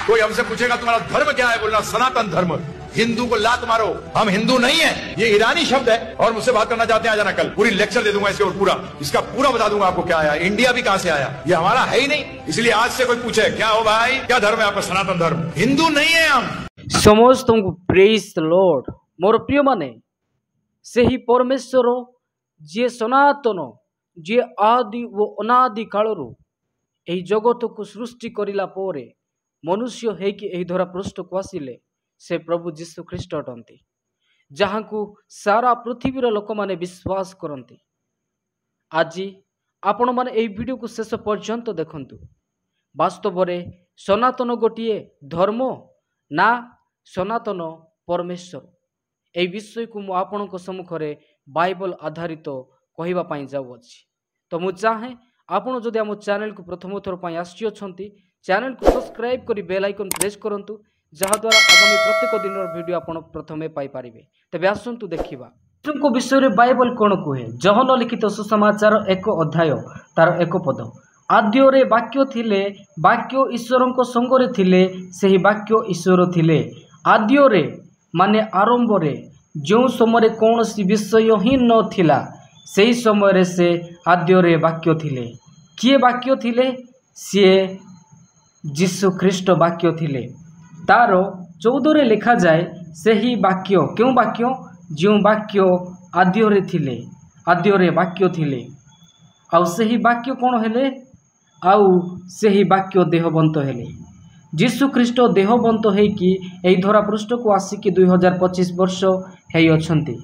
कोई हमसे पूछेगा तुम्हारा धर्म क्या है, बोलना सनातन धर्म। हिंदू को लात मारो, हम हिंदू नहीं है। ये ईरानी शब्द है और मुझसे बात करना चाहते हैं, आ जाना कल, पूरी लेक्चर दे दूंगा इसके और पूरा इसका पूरा बता दूंगा आपको क्या आया, इंडिया भी कहां से आया, ये हमारा है ही नहीं। इसलिए आज से कोई पूछे क्या हो भाई, क्या धर्म है आपका, सनातन धर्म, हिंदू नहीं है हम। समस्त प्रेज द लॉर्ड। मोर प्रिय माने से ही परमेश्वर जी सनातन जी आदि वो अनादि कालरू एही जगत को सृष्टि करिला पोरे मनुष्य हेकि एही धरा पृष्ठ को आसिले से प्रभु जीशु ख्रीष्ट अटंती, जहाँ को सारा पृथ्वीर लोक माने विश्वास करती। आज आपण माने एही वीडियो को शेष पर्यंत देखंतु। वास्तव में सनातन गोटे धर्म ना सनातन परमेश्वर, एही विषय को मु आपणक सम्मुखरे बाइबल आधारित कहवा पाई जाऊँगी। तो मु चाहे आपण जदि आम चैनल को प्रथम थर पर आसी चैनल को सब्सक्राइब करी बेल आइकन प्रेस करंतु, जहाद्वारा आगामी प्रत्येक दिन वीडियो आपण प्रथमे पाई पारिबे। तेबे आसंतु देखिबा को विषय रे बाइबल कोन कहे। जहन लिखित सुसमाचार 1 अध्याय तार 1 पद, आद्यरे वाक्य थिले, वाक्य ईश्वरक संगरे थिले, सेही वाक्य ईश्वर थिले। आद्यरे माने आरंभ रे जो समय कौन सी विषय ही न थिला, सेही समय से आद्यरे वाक्य थिले। किए वाक्य थिले? सी जीशु ख्रीष्ट वाक्य थिले। तार 14 लिखा जाए सही वाक्य, क्यों वाक्य? जो वाक्य आद्यरे थिले, आद्यरे वाक्य थिले। आउ सही वाक्य कौन हेले? आउ सही वाक्य देहबंत हेले। जीशु ख्रीष्ट देहबंत हेकि एही धरा पृष्ठ को आसिकी 2025 वर्ष हेई अछंती,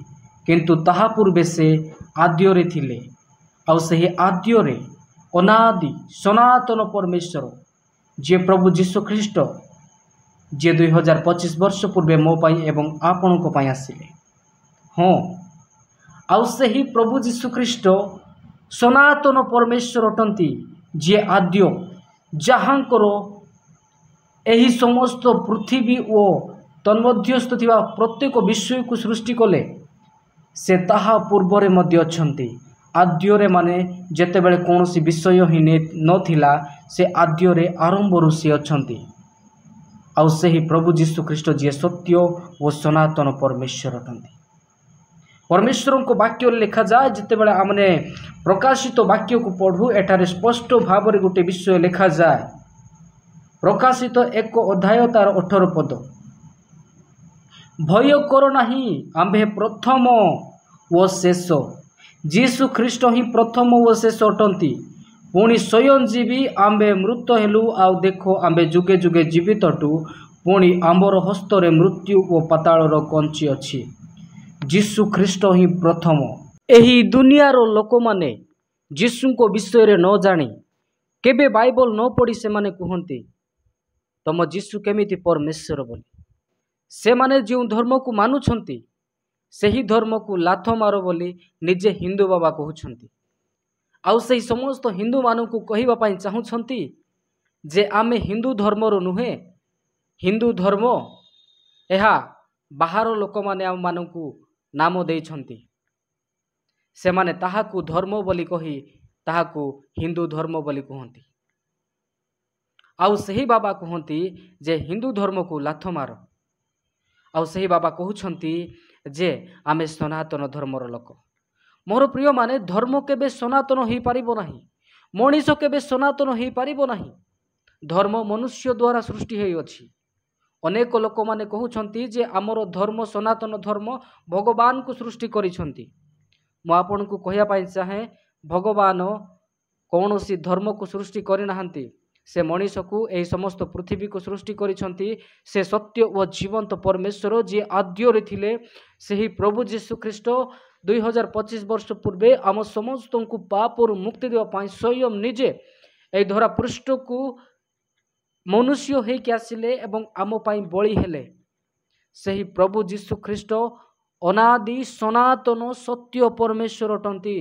किंतु ताहा पूर्वे से आद्यरे थिले। आउ सही आद्यरे अनादि सनातन परमेश्वर जे प्रभु जीशु ख्रीष्ट जे 2025 वर्ष पूर्वे मो पाई एवं आपण को पाई आसिले। हाँ, आउ सही प्रभु जीशु ख्रीष्ट सनातन परमेश्वर अटंती, जे आद्य, जहाँकर एही समस्त पृथ्वी ओ तन्मध्यस्थ थिबा प्रत्येक विषय को सृष्टि कले, से ताहा पूर्वरे मध्य अछंती। आद्यरे माने जेतेबेले कौनसी विषय ही नथिला, से आद्यरे आरंभरू से अछंती। आउ सही प्रभु जीशु ख्रीष्ट जी सत्य ओ सनातन परमेश्वर अटंती। परमेश्वर को वाक्य लिखा जाए, जितेबेले आमने प्रकाशित वाक्य को पढ़ू, एठारे स्पष्ट भाव में गोटे विषय लिखा जाए। प्रकाशित 1 अध्याय तार 18 पद, भय कर नाही, आम्भे प्रथम व शेष। जीशु ख्रीष्ट ही प्रथम व शेष अटंती। पुणी स्वयं जीवी आम्भे मृत हेलु, आउ देखो आम्भे जुगे जुगे जीवित अटु। पुणी आम्बर हस्तरे मृत्यु व पातालर कंची अछि। जीशु ख्रीष्ट ही प्रथम। एही दुनियार लोक माने जीशु को विषय रे न जानी, केबे बाइबल न पढ़ी, से माने कहंती तम जीशु केमिति परमेश्वर बोली। से माने जो धर्म को मानुछंती, सही धर्म को लाथ मारो बोली निजे हिंदू बाबा कहउछंती। आउ सही समस्त हिंदू मानू को कहवा पाई चाहुछंती जे आमे हिंदू धर्मर नुहे, हिंदू धर्म एहा बाहर लोक माने आम मानू नाम देइछंती। से माने ताहाकू धर्म बोली कही ताहाकू हिंदू धर्म बोली कहंती। आउ सही बाबा कहंती जे हिंदू धर्म को लाथ मारो। आउ सही बाबा कहउछंती जे आमे सनातन धर्मर लोक। मोर प्रिय माने धर्म केबे सनातन हो पारिबो नाही, मनीष केबे सनातन हो पारिबो नाही। धर्म मनुष्य द्वारा सृष्टि होई अछि। अनेक लोक माने कहउछंती जे आमर धर्म सनातन धर्म भगवान को सृष्टि करिछंती। मु आपन को कहया पाई चाहे, भगवान कौनसी धर्म को सृष्टि करि नाहंती, से मनीष को एही समस्त पृथ्वी को सृष्टि करिछंती। से सत्य व जीवंत परमेश्वर जे आद्यरे थिले, सेही प्रभु जीशु ख्रीष्ट 2025 वर्ष पूर्वे आम समस्त को पापरु मुक्ति देवा पाई स्वयं निजे एही धरा पृष्ठ को मनुष्य होइकि आसिले एवं आम पाई बळी हेले। सेही प्रभु जीशु ख्रीष्ट अनादि सनातन सत्य परमेश्वर अटंती।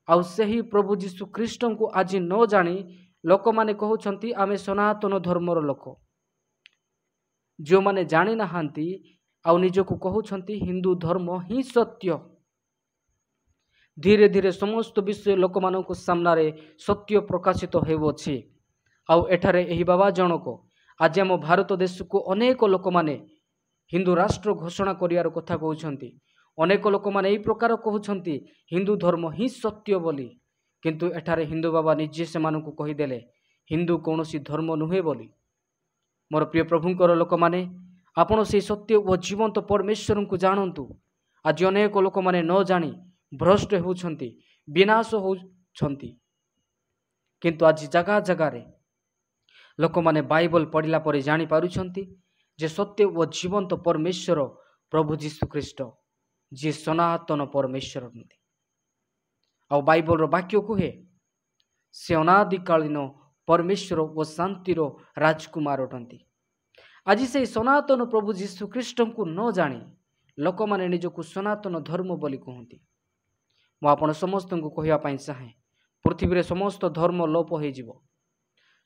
आउ सही प्रभु जीशु ख्रीष्ट को आज न जानी लोक माने कहउछंती आमे सनातन धर्मर लोक। जो माने जानी नाहांती आउ निजको कहउछंती हिंदू धर्म ही सत्य। धीरे धीरे समस्त विषय लोक मानक सामने सत्य प्रकाशित होउछि। आउ एठारे एही बाबा जनक आज आम भारत देश को अनेक लोक माने हिंदू राष्ट्र घोषणा करियार कथा कहउछंती। अनेक लोक माने एई प्रकार कहउछंती हिंदू धर्म ही सत्य बोली, किंतु एठारे हिंदू बाबा निजे से मानकु कहिदेले हिंदू कौनसी धर्म नुहे बोली। मोर प्रिय प्रभुंकर लोक माने आपण से सत्य व जीवंत परमेश्वर को जानतु। आज अनेक लोक माने न जानी भ्रष्ट होउछंती, विनाश होउछंती, किंतु आज जगह जगह लोक माने बाइबल पढ़िला पर जानी पारुछंती जे सत्य व जीवंत परमेश्वर प्रभु जीशु ख्रीष्ट जी सनातन परमेश्वर हंती। आ बाइबल रो वाक्य कहे से अनादिकालीन परमेश्वर व शांतिर राजकुमार अटंती। आज से सनातन प्रभु जीशु ख्रीष्ट को न जानी लोक माने निजको सनातन धर्म बोली कहती। मु आपण समस्त को कहवाई चाहे पृथ्वी रे समस्त धर्म लोप हो जीव,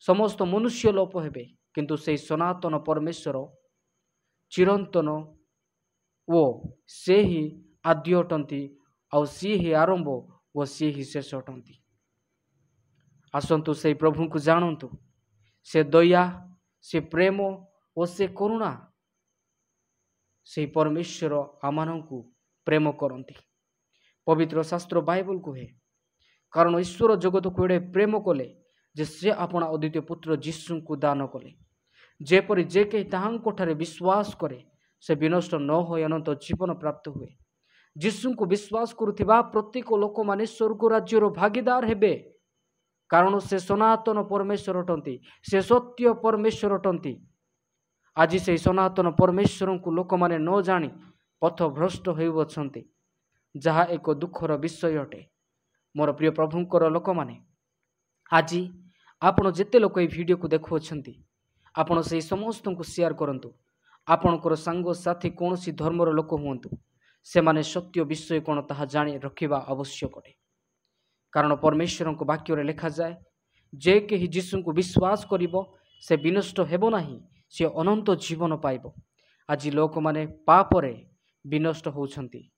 समस्त मनुष्य लोप हेबे, किंतु से सनातन परमेश्वर चिरंतन वो से ही आद्य अटंती, और सी ही आरंभ व सी ही शेष अटंती। आसंतु से प्रभु को जानतु, से दया, से प्रेम और से करुणा, से परमेश्वर आमानंकु प्रेम करती। पवित्र शास्त्र बाइबल कहे कारण ईश्वर जगत को एडे प्रेम कले जे से अपना अद्वितीय पुत्र जीशु को दान कले, जेपरि जे कहीं ताहांकोठारे विश्वास करे से विनष्ट न हो अनंत जीवन प्राप्त हुए। जीशु को विश्वास करुथिबा प्रत्येक लोक माने स्वर्ग राज्यर भागीदार हेबे, कारण से सनातन परमेश्वर अटंती, से सत्य परमेश्वर अटंती। आज से सनातन परमेश्वर को लोक माने न जानी पथ भ्रष्ट होउछंती, जहा एक दुखर विषय अटे। मोर प्रिय प्रभुंकर लोक माने आज आपण जेते लोक वीडियो को देखुछंती आपण से समस्त को शेयर करंतु। आपणकर सांग साथी कौन सी धर्मर लोक हुंतु, से माने सत्य विषय कौन ताहा जानी रखिबा आवश्यक अटे। कारण परमेश्वर को वाक्य रे लिखा जाए जे केही जीशु को विश्वास करिवो से विनष्ट हेबो नाही, से अनंत जीवन पाइबो। आज लोक माने पाप रे विनष्ट होउछंती,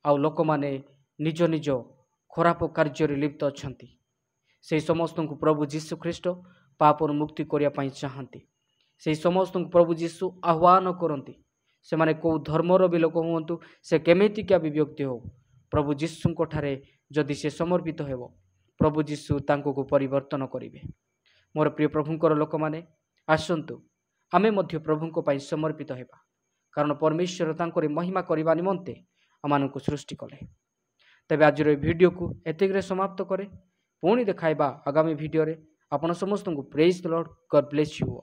आ लोक माने निज निज खराब कार्य रे लिप्त अछंती। से समस्त को प्रभु जीशु ख्रीष्ट पापर मुक्ति करिया पई चाहंती। से समस्त को प्रभु जीशु आह्वान करती, से माने को धर्मर भी लोक हुंतु, से केमितिका भी व्यक्ति हो, प्रभु जीशु ठारे जदि से समर्पित हेबो प्रभु जीशु तांको को परिवर्तन करिवे। मोर प्रिय प्रभुंकर लोक माने आसंतु आमे मध्य प्रभुंको पई समर्पित हेबा, कारण परमेश्वर तांकरी महिमा करबा निमंते आमानकु सृष्टि कले। तबे आज वीडियो को एतिकरे समाप्त करे, पुणी देखाइबा आगामी वीडियो रे। आपण समस्त को praise the Lord, God bless you.